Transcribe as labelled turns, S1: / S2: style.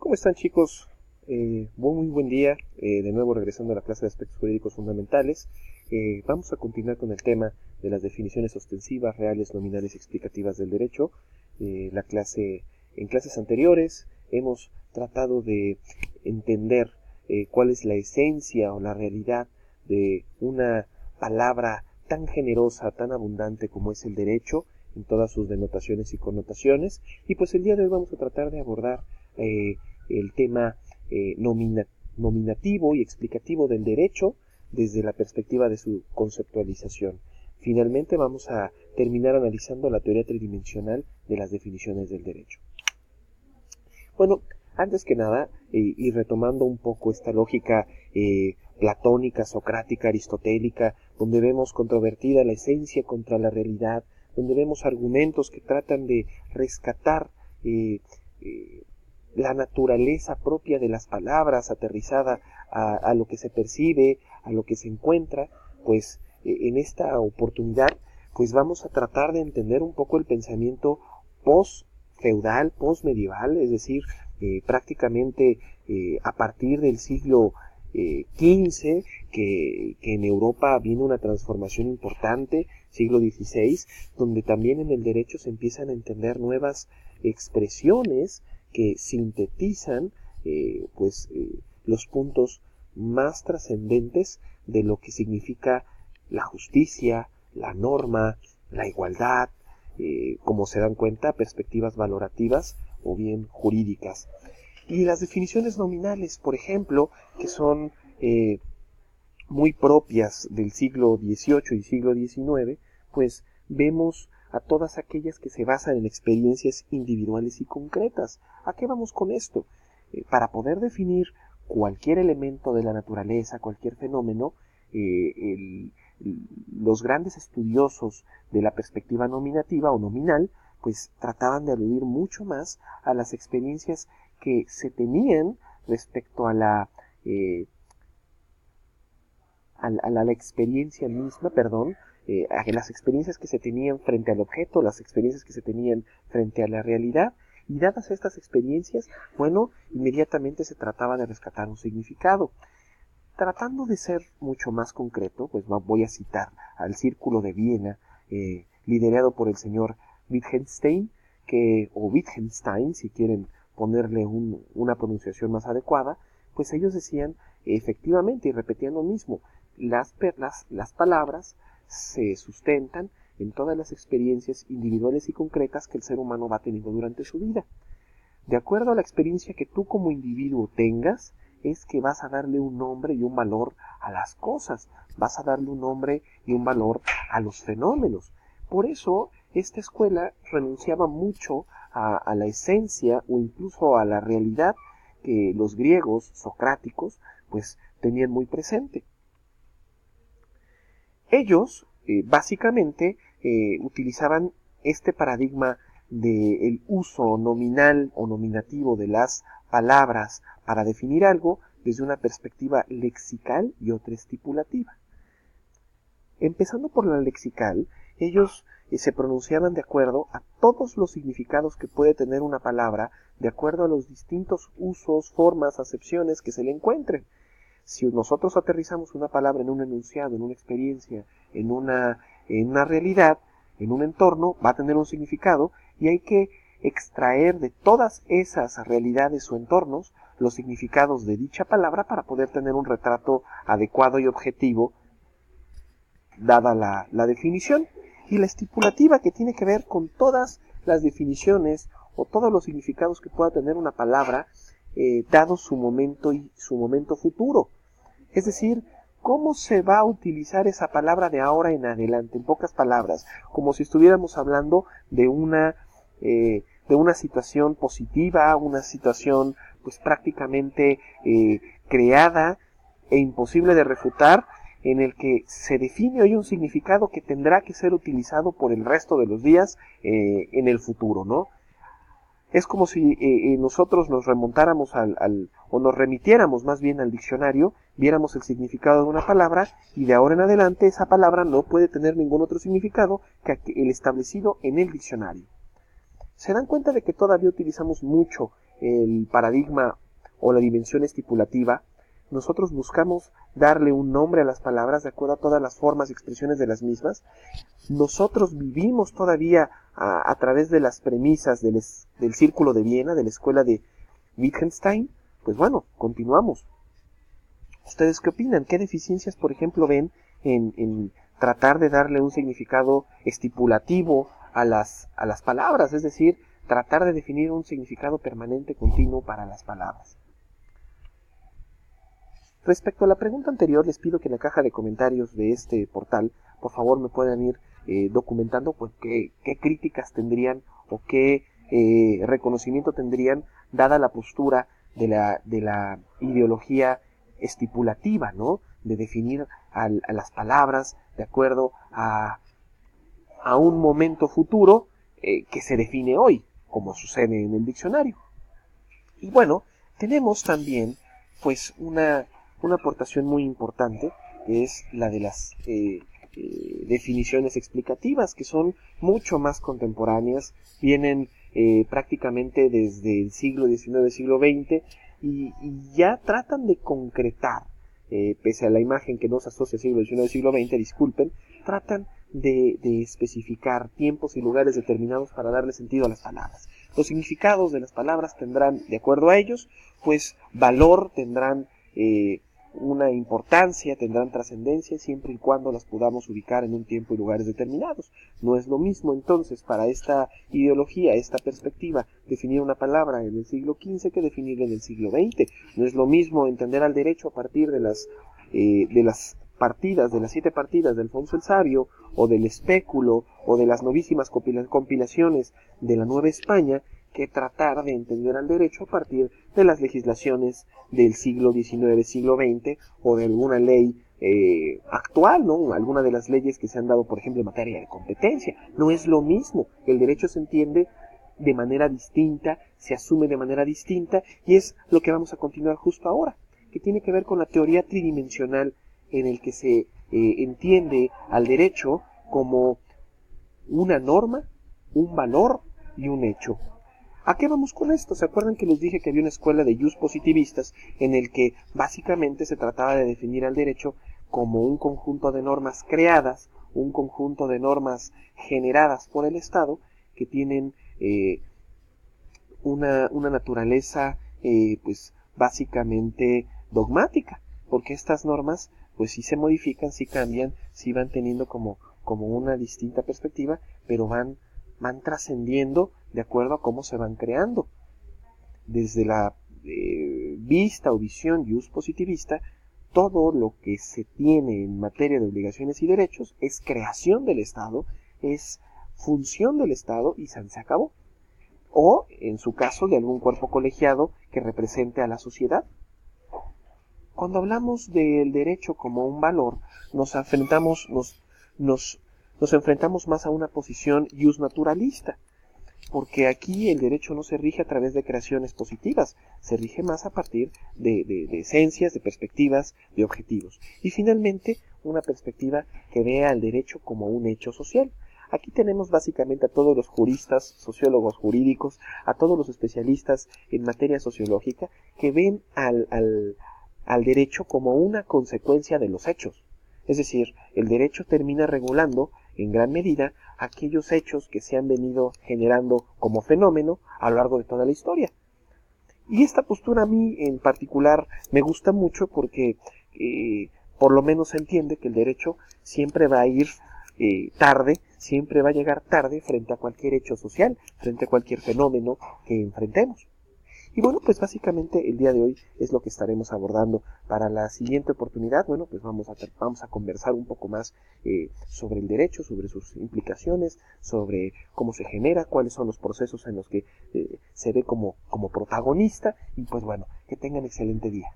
S1: ¿Cómo están, chicos? Muy buen día. De nuevo regresando a la clase de aspectos jurídicos fundamentales. Vamos a continuar con el tema de las definiciones ostensivas, reales, nominales y explicativas del derecho. En clases anteriores hemos tratado de entender cuál es la esencia o la realidad de una palabra tan generosa, tan abundante como es el derecho, en todas sus denotaciones y connotaciones. Y pues el día de hoy vamos a tratar de abordar el tema nominativo y explicativo del derecho desde la perspectiva de su conceptualización. Finalmente vamos a terminar analizando la teoría tridimensional de las definiciones del derecho. Bueno, antes que nada, y retomando un poco esta lógica platónica, socrática, aristotélica, donde vemos controvertida la esencia contra la realidad, donde vemos argumentos que tratan de rescatar la naturaleza propia de las palabras, aterrizada a lo que se percibe, a lo que se encuentra, pues en esta oportunidad pues vamos a tratar de entender un poco el pensamiento post-feudal, post-medieval, es decir, prácticamente a partir del siglo XV, que en Europa viene una transformación importante, siglo XVI, donde también en el derecho se empiezan a entender nuevas expresiones que sintetizan los puntos más trascendentes de lo que significa la justicia, la norma, la igualdad, como se dan cuenta, perspectivas valorativas o bien jurídicas. Y las definiciones nominales, por ejemplo, que son muy propias del siglo XVIII y siglo XIX, pues vemos a todas aquellas que se basan en experiencias individuales y concretas. ¿A qué vamos con esto? Para poder definir cualquier elemento de la naturaleza, cualquier fenómeno, los grandes estudiosos de la perspectiva nominativa o nominal, pues trataban de aludir mucho más a las experiencias que se tenían respecto a la experiencia misma, a las experiencias que se tenían frente al objeto, las experiencias que se tenían frente a la realidad, y dadas estas experiencias, bueno, inmediatamente se trataba de rescatar un significado. Tratando de ser mucho más concreto, pues voy a citar al Círculo de Viena, liderado por el señor Wittgenstein, o Wittgenstein, si quieren ponerle una pronunciación más adecuada, pues ellos decían, efectivamente, y repetían lo mismo, las palabras se sustentan en todas las experiencias individuales y concretas que el ser humano va teniendo durante su vida. De acuerdo a la experiencia que tú como individuo tengas, es que vas a darle un nombre y un valor a las cosas, vas a darle un nombre y un valor a los fenómenos. Por eso, esta escuela renunciaba mucho a la esencia o incluso a la realidad que los griegos socráticos pues tenían muy presente. Ellos básicamente utilizaban este paradigma del uso nominal o nominativo de las palabras para definir algo desde una perspectiva lexical y otra estipulativa. Empezando por la lexical, ellos se pronunciaban de acuerdo a todos los significados que puede tener una palabra, de acuerdo a los distintos usos, formas, acepciones que se le encuentren. Si nosotros aterrizamos una palabra en un enunciado, en una experiencia, en una realidad, en un entorno, va a tener un significado y hay que extraer de todas esas realidades o entornos los significados de dicha palabra para poder tener un retrato adecuado y objetivo dada la definición. Y la estipulativa, que tiene que ver con todas las definiciones o todos los significados que pueda tener una palabra dado su momento y su momento futuro. Es decir, ¿cómo se va a utilizar esa palabra de ahora en adelante? En pocas palabras, como si estuviéramos hablando de una situación positiva, una situación pues prácticamente creada e imposible de refutar, en el que se define hoy un significado que tendrá que ser utilizado por el resto de los días en el futuro, ¿no? Es como si nosotros nos remontáramos o nos remitiéramos más bien al diccionario, viéramos el significado de una palabra y de ahora en adelante esa palabra no puede tener ningún otro significado que el establecido en el diccionario. Se dan cuenta de que todavía utilizamos mucho el paradigma o la dimensión estipulativa, nosotros buscamos darle un nombre a las palabras de acuerdo a todas las formas y expresiones de las mismas. Nosotros vivimos todavía a través de las premisas del Círculo de Viena, de la escuela de Wittgenstein. Pues bueno, continuamos. ¿Ustedes qué opinan? ¿Qué deficiencias, por ejemplo, ven en tratar de darle un significado estipulativo a las palabras? Es decir, tratar de definir un significado permanente, continuo para las palabras. Respecto a la pregunta anterior, les pido que en la caja de comentarios de este portal, por favor, me puedan ir documentando pues, qué críticas tendrían o qué reconocimiento tendrían dada la postura de la ideología estipulativa, ¿no? De definir a las palabras de acuerdo a un momento futuro que se define hoy, como sucede en el diccionario. Y bueno, tenemos también pues una aportación muy importante, que es la de las definiciones explicativas, que son mucho más contemporáneas, vienen prácticamente desde el siglo XIX, siglo XX, y ya tratan de concretar, pese a la imagen que no se asocia al siglo XIX, siglo XX, disculpen, tratan de especificar tiempos y lugares determinados para darle sentido a las palabras. Los significados de las palabras tendrán, de acuerdo a ellos, pues valor, tendrán una importancia, tendrán trascendencia siempre y cuando las podamos ubicar en un tiempo y lugares determinados. No es lo mismo entonces para esta ideología, esta perspectiva, definir una palabra en el siglo XV que definirla en el siglo XX. No es lo mismo entender al derecho a partir de las partidas, de las 7 partidas de Alfonso el Sabio, o del espéculo, o de las novísimas compilaciones de la Nueva España, que tratar de entender al derecho a partir de las legislaciones del siglo XIX, siglo XX, o de alguna ley actual, ¿no? Alguna de las leyes que se han dado, por ejemplo, en materia de competencia. No es lo mismo. El derecho se entiende de manera distinta, se asume de manera distinta, y es lo que vamos a continuar justo ahora, que tiene que ver con la teoría tridimensional en el que se entiende al derecho como una norma, un valor y un hecho. ¿A qué vamos con esto? ¿Se acuerdan que les dije que había una escuela de jus positivistas en el que básicamente se trataba de definir al derecho como un conjunto de normas creadas, un conjunto de normas generadas por el Estado que tienen una naturaleza pues básicamente dogmática, porque estas normas pues sí se modifican, sí cambian, sí van teniendo como una distinta perspectiva, pero van trascendiendo de acuerdo a cómo se van creando. Desde la vista o visión jus positivista, todo lo que se tiene en materia de obligaciones y derechos es creación del Estado, es función del Estado y se acabó. O, en su caso, de algún cuerpo colegiado que represente a la sociedad. Cuando hablamos del derecho como un valor, nos enfrentamos más a una posición jus naturalista, porque aquí el derecho no se rige a través de creaciones positivas, se rige más a partir de esencias, de perspectivas, de objetivos. Y finalmente, una perspectiva que vea al derecho como un hecho social. Aquí tenemos básicamente a todos los juristas, sociólogos jurídicos, a todos los especialistas en materia sociológica que ven al derecho como una consecuencia de los hechos. Es decir, el derecho termina regulando en gran medida aquellos hechos que se han venido generando como fenómeno a lo largo de toda la historia. Y esta postura a mí en particular me gusta mucho porque por lo menos se entiende que el derecho siempre va a ir tarde, siempre va a llegar tarde frente a cualquier hecho social, frente a cualquier fenómeno que enfrentemos. Y bueno, pues básicamente el día de hoy es lo que estaremos abordando. Para la siguiente oportunidad, bueno, pues vamos a conversar un poco más sobre el derecho, sobre sus implicaciones, sobre cómo se genera, cuáles son los procesos en los que se ve como protagonista. Y pues bueno, que tengan excelente día.